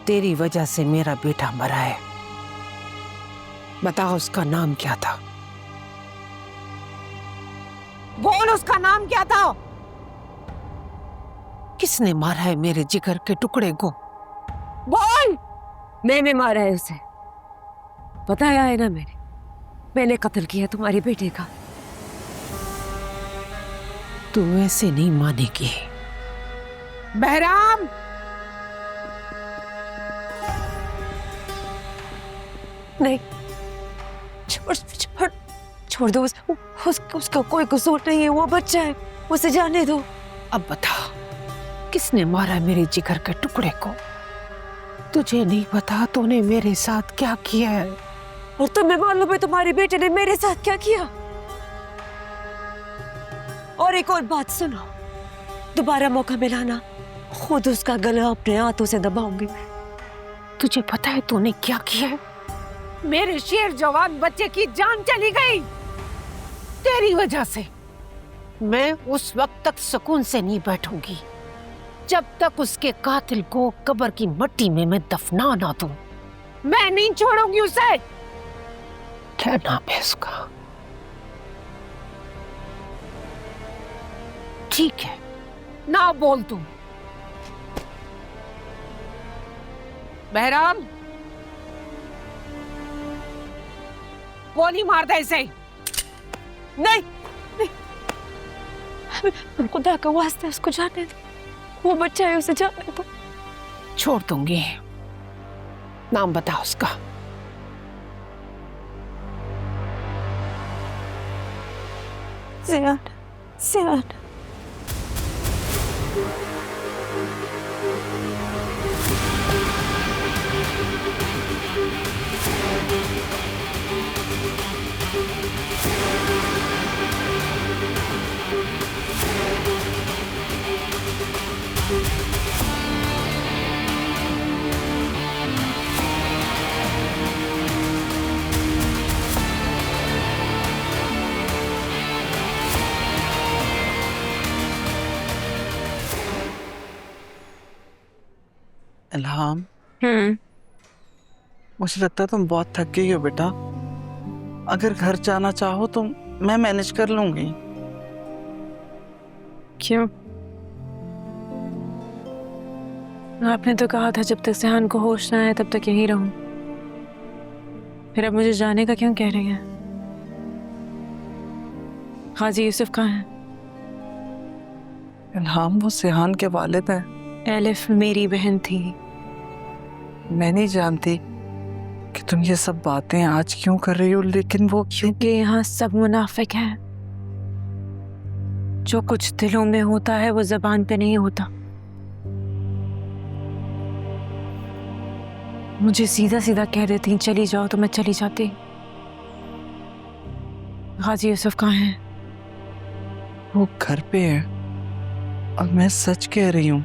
तेरी वजह से मेरा बेटा मरा है। बताओ उसका नाम क्या था? बोल, उसका नाम क्या था? किसने मारा है मेरे जिगर के टुकड़े को? बोल। मैंने मारा है उसे, बताया है ना मैंने कत्ल किया तुम्हारे बेटे का। तू ऐसे नहीं मानेगी। बहराम, नहीं, छोड़ दो उसका कोई कसूर नहीं है, वो बच्चा है, उसे जाने दो। अब बता, किसने मारा मेरे जिगर के टुकड़े को? तुझे नहीं पता तूने मेरे साथ क्या किया है? और तुम्हें मालूम है तुम्हारे बेटे ने मेरे साथ क्या किया? और एक और बात सुनो, दोबारा मौका मिला ना, खुद उसका गला अपने हाथों से दबाऊंगी। तुझे पता है तूने क्या किया है? मेरे शेर जवान बच्चे की जान चली गई तेरी वजह से। मैं उस वक्त तक सुकून से नहीं बैठूंगी जब तक उसके कातिल को कब्र की मिट्टी में मैं दफना ना दूं। मैं नहीं छोड़ूंगी उसे। क्या नाम है उसका? ठीक है, ना बोल तू। बहराम, गोली मार दे इसे। नहीं, नहीं, खुदा का वास्ता उसको जाने दो, वो बच्चा है, उसे जाने दो। छोड़ दूंगी। नाम बता उसका। ज़ियान, ज़ियान। इल्हाम, मुझे लगता है तुम बहुत थक गई हो बेटा। अगर घर जाना चाहो तो मैं मैनेज कर लूंगी। क्यों? आपने तो कहा था जब तक ज़ियान को होश ना आए तब तक यहीं रहूं। फिर अब मुझे जाने का क्यों कह रही हैं? हाजी यूसुफ कहाँ हैं? इल्हाम, वो ज़ियान के वालिद हैं। एलिफ मेरी बहन थी। मैं नहीं जानती कि तुम ये सब बातें आज क्यों कर रही हो, लेकिन वो क्योंकि यहाँ सब मुनाफिक हैं। जो कुछ दिलों में होता है वो ज़बान पे नहीं होता। मुझे सीधा सीधा कह देती चली जाओ तो मैं चली जाती। हाजी यूसुफ कहाँ हैं? वो घर पे है और मैं सच कह रही हूँ।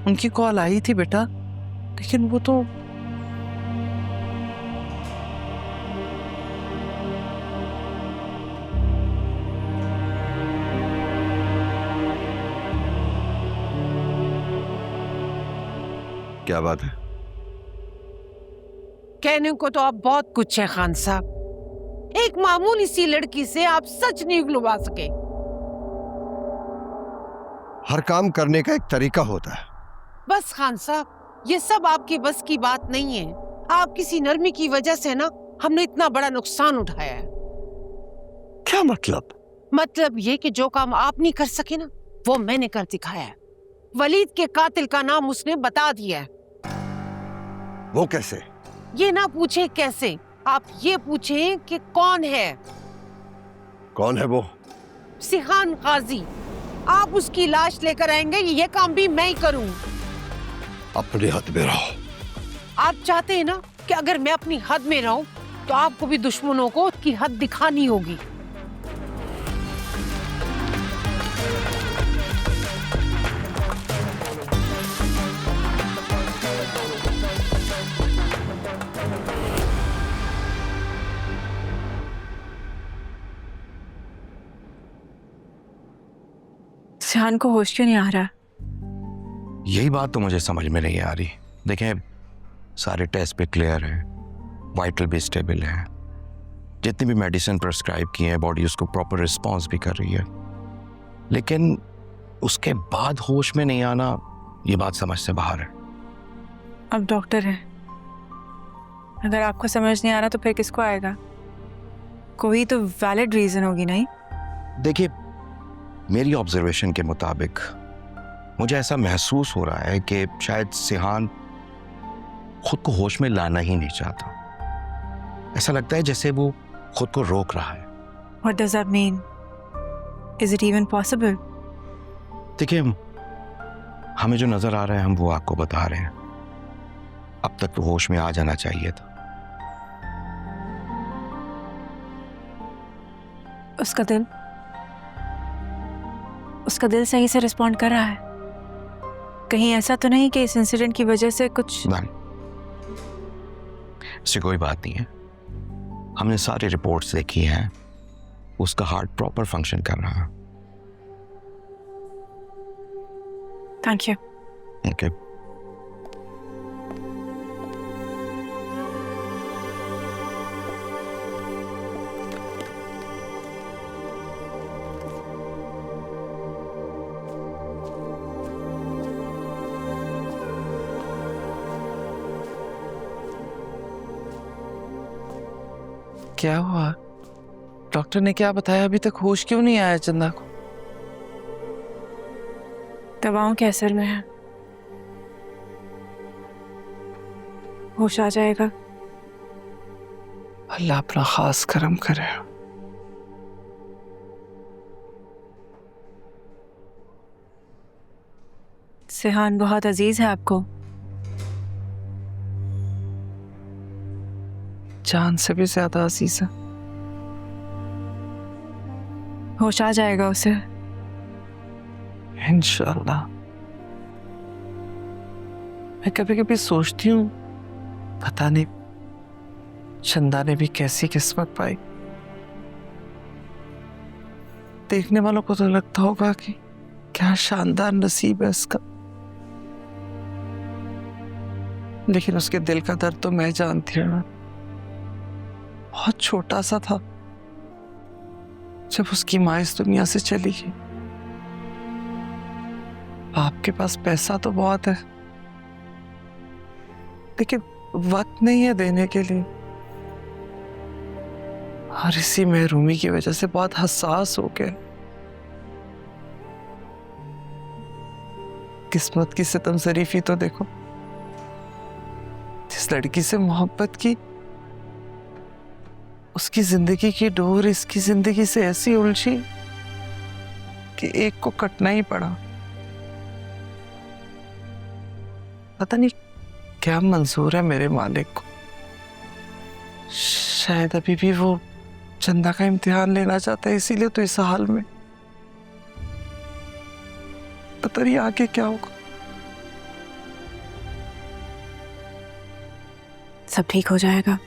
उनकी कॉल आई थी बेटा, लेकिन वो तो क्या बात है? कहने को तो आप बहुत कुछ है खान साहब। एक मामूली सी लड़की से आप सच नहीं उगलवा सके। हर काम करने का एक तरीका होता है। बस खान साहब, ये सब आपकी बस की बात नहीं है। आप किसी नरमी की वजह से ना हमने इतना बड़ा नुकसान उठाया है। क्या मतलब? मतलब ये कि जो काम आप नहीं कर सके ना, वो मैंने कर दिखाया है। वलीद के कातिल का नाम उसने बता दिया है। वो कैसे? ये ना पूछे कैसे, आप ये पूछें कि कौन है। कौन है वो? सिहान गाजी। आप उसकी लाश लेकर आएंगे, ये काम भी मैं ही करूं। अपने हद में रहो। आप चाहते हैं ना कि अगर मैं अपनी हद में रहूं तो आपको भी दुश्मनों को उसकी हद दिखानी होगी। ज़ियान को होश क्यों नहीं आ रहा? यही बात तो मुझे समझ में नहीं आ रही। देखें, सारे टेस्ट भी क्लियर हैं, वाइटल भी स्टेबल है, जितनी भी मेडिसिन प्रिस्क्राइब की है बॉडी उसको प्रॉपर रिस्पॉन्स भी कर रही है, लेकिन उसके बाद होश में नहीं आना ये बात समझ से बाहर है। अब डॉक्टर है, अगर आपको समझ नहीं आ रहा तो फिर किसको आएगा? कोई तो वैलिड रीजन होगी नहीं? देखिए, मेरी ऑब्जर्वेशन के मुताबिक मुझे ऐसा महसूस हो रहा है कि शायद सिहान खुद को होश में लाना ही नहीं चाहता। ऐसा लगता है जैसे वो खुद को रोक रहा है। What does that mean? Is it even possible? देखिए, हमें जो नजर आ रहा है हम वो आपको बता रहे हैं। अब तक तो होश में आ जाना चाहिए था। उसका दिल सही से रिस्पॉन्ड कर रहा है? कहीं ऐसा तो नहीं कि इस इंसिडेंट की वजह से कुछ? नहीं, इससे कोई बात नहीं है। हमने सारी रिपोर्ट्स देखी हैं, उसका हार्ट प्रॉपर फंक्शन कर रहा है। Thank you. ओके। क्या हुआ? डॉक्टर ने क्या बताया? अभी तक होश क्यों नहीं आया चंदा को? दवाओं के असर में है, होश आ जाएगा। अल्लाह अपना खास करम करे। सिहान बहुत अजीज है आपको? जान से भी ज्यादा अजीज है। होश आ जाएगा उसे इंशाल्लाह। मैं कभी कभी सोचती हूँ, पता नहीं चंदा ने भी कैसी किस्मत पाई। देखने वालों को तो लगता होगा कि क्या शानदार नसीब है इसका, लेकिन उसके दिल का दर्द तो मैं जानती हूँ। बहुत छोटा सा था जब उसकी माँ इस दुनिया से चली गई। आपके पास पैसा तो बहुत है, लेकिन वक्त नहीं है देने के लिए। और इसी महरूमी की वजह से बहुत हसास हो गए। किस्मत की सितम शरीफी तो देखो, जिस लड़की से मोहब्बत की उसकी जिंदगी की डोर इसकी जिंदगी से ऐसी उलझी कि एक को कटना ही पड़ा। पता नहीं क्या मंजूर है मेरे मालिक को। शायद अभी भी वो चंदा का इम्तिहान लेना चाहता है, इसीलिए तो इस हाल में। पता नहीं आगे क्या होगा। सब ठीक हो जाएगा।